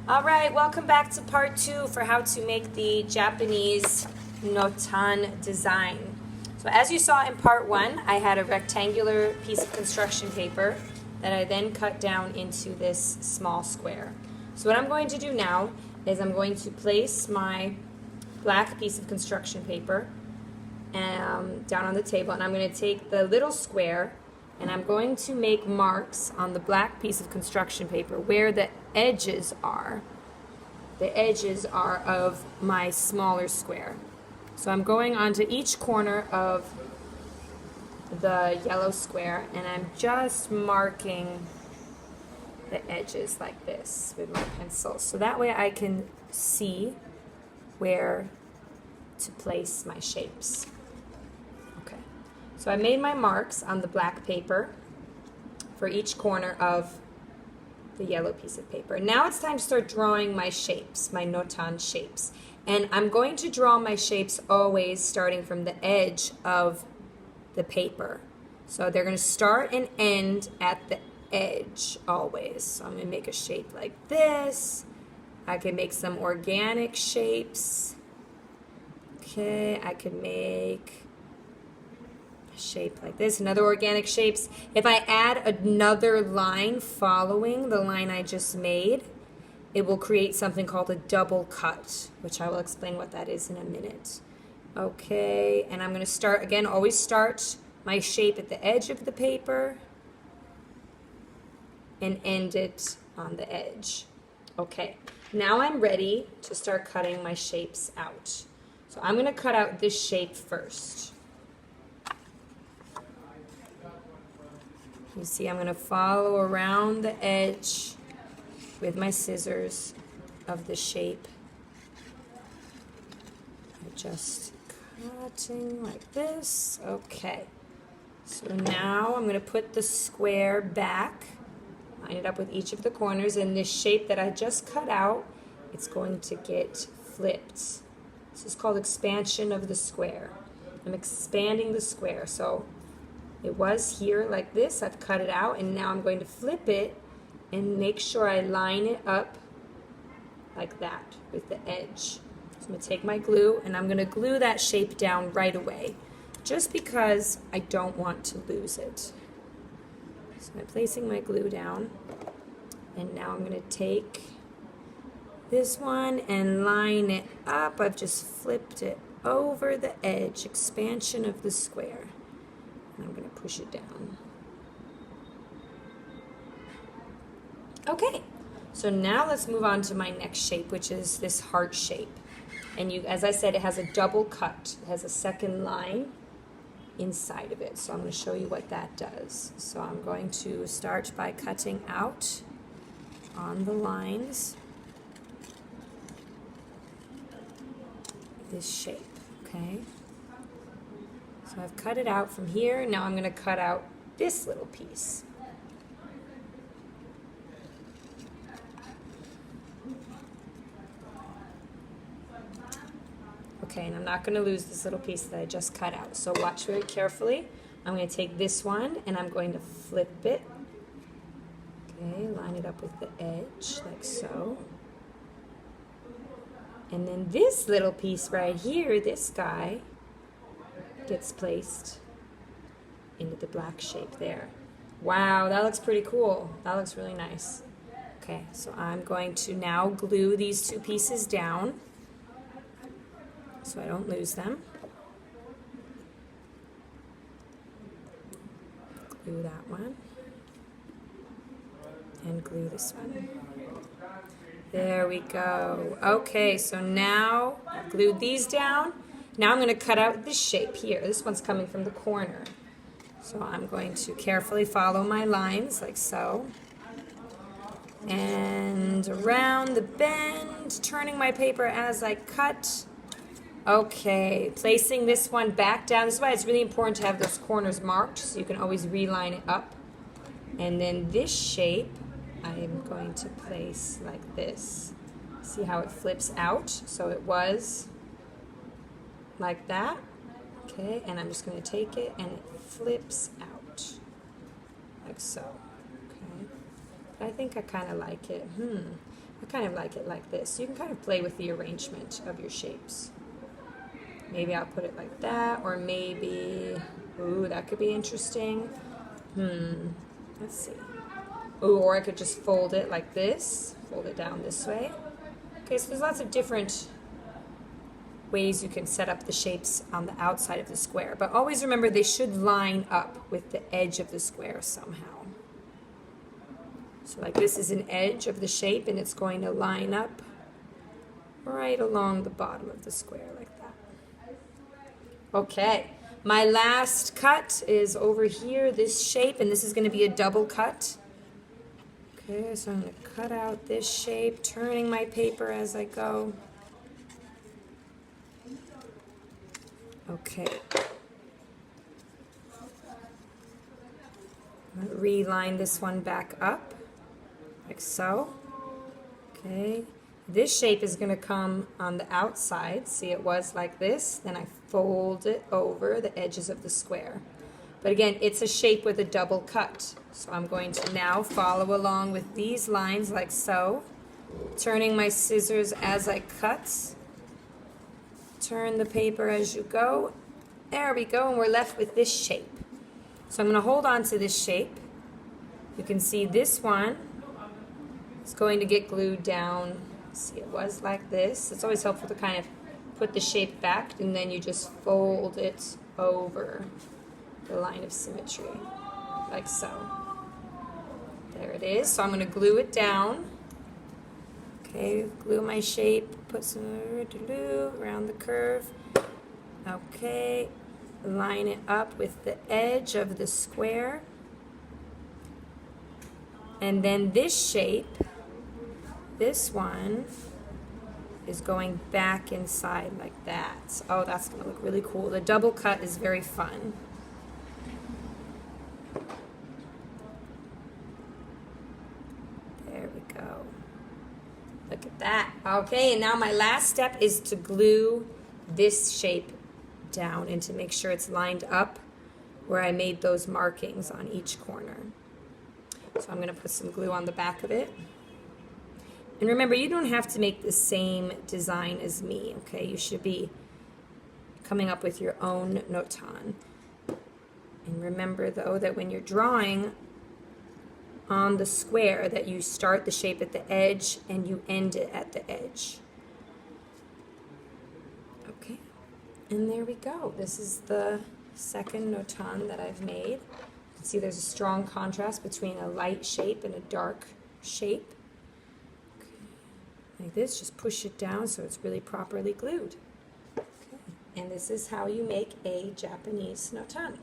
All right, welcome back to part 2 for how to make the Japanese Notan design. So as you saw in part 1, I had a rectangular piece of construction paper that I then cut down into this small square. So what I'm going to do now is I'm going to place my black piece of construction paper down on the table, and I'm going to take the little square and I'm going to make marks on the black piece of construction paper where the edges are. The edges are of my smaller square. So I'm going onto each corner of the yellow square and I'm just marking the edges like this with my pencil. So that way I can see where to place my shapes. Okay. So I made my marks on the black paper for each corner of the yellow piece of paper. Now it's time to start drawing my shapes, my Notan shapes. And I'm going to draw my shapes always starting from the edge of the paper. So they're going to start and end at the edge always. So I'm going to make a shape like this. I can make some organic shapes. Okay, I could make a shape like this, another organic shapes. If I add another line following the line I just made, it will create something called a double cut, which I will explain what that is in a minute. Okay, and I'm going to start, again, always start my shape at the edge of the paper and end it on the edge. Okay, now I'm ready to start cutting my shapes out. So I'm going to cut out this shape first. You see, I'm going to follow around the edge with my scissors of the shape. I'm just cutting like this. Okay. So now I'm going to put the square back, line it up with each of the corners, and this shape that I just cut out, it's going to get flipped. This is called expansion of the square. I'm expanding the square. So it was here like this. I've cut it out, and now I'm going to flip it and make sure I line it up like that with the edge. So I'm going to take my glue, and I'm going to glue that shape down right away, just because I don't want to lose it. So I'm placing my glue down, and now I'm going to take this one and line it up. I've just flipped it over the edge, expansion of the square. And I'm going to push it down. Okay, so now let's move on to my next shape, which is this heart shape. And as I said, it has a double cut. It has a second line inside of it. So I'm going to show you what that does. So I'm going to start by cutting out on the lines this shape, okay? So I've cut it out from here. Now I'm going to cut out this little piece. Okay, and I'm not going to lose this little piece that I just cut out. So watch very carefully. I'm going to take this one and I'm going to flip it. Okay, line it up with the edge like so. And then this little piece right here, this guy, gets placed into the black shape there. Wow, that looks pretty cool. That looks really nice. Okay, so I'm going to now glue these two pieces down so I don't lose them. Glue that one. And glue this one. There we go. Okay, so now I've glued these down. Now I'm going to cut out this shape here. This one's coming from the corner. So I'm going to carefully follow my lines like so. And around the bend, turning my paper as I cut. Okay, placing this one back down. This is why it's really important to have those corners marked so you can always reline it up. And then this shape I am going to place like this. See how it flips out? So it was like that. Okay, and I'm just going to take it and it flips out like so. Okay, I think I kind of like it. I kind of like it like this. You can kind of play with the arrangement of your shapes. Maybe I'll put it like that, or maybe, ooh, that could be interesting. Let's see. Ooh, or I could just fold it like this, fold it down this way. Okay, so there's lots of different ways you can set up the shapes on the outside of the square, but always remember they should line up with the edge of the square somehow. So like this is an edge of the shape, and it's going to line up right along the bottom of the square like that. Okay, my last cut is over here, this shape, and this is going to be a double cut. Okay, so I'm going to cut out this shape, turning my paper as I go. Okay. I'm going to reline this one back up. Like so. Okay. This shape is going to come on the outside. See, it was like this. Then I fold it over the edges of the square. But again, it's a shape with a double cut. So I'm going to now follow along with these lines like so. Turning my scissors as I cut. Turn the paper as you go. There we go, and we're left with this shape. So I'm going to hold on to this shape. You can see this one. It's going to get glued down. See, it was like this. It's always helpful to kind of put the shape back, and then you just fold it over the line of symmetry, like so. There it is. So I'm going to glue it down. Okay, glue my shape, put some glue around the curve. Okay, line it up with the edge of the square. And then this shape, this one, is going back inside like that. Oh, that's going to look really cool. The double cut is very fun. There we go. Look at that. Okay, and now my last step is to glue this shape down and to make sure it's lined up where I made those markings on each corner. So I'm going to put some glue on the back of it. And remember, you don't have to make the same design as me, okay? You should be coming up with your own Notan. And remember, though, that when you're drawing on the square, that you start the shape at the edge and you end it at the edge. Okay, and there we go. This is the second Notan that I've made. You can see there's a strong contrast between a light shape and a dark shape. Like this, just push it down so it's really properly glued. Okay. And this is how you make a Japanese Notan.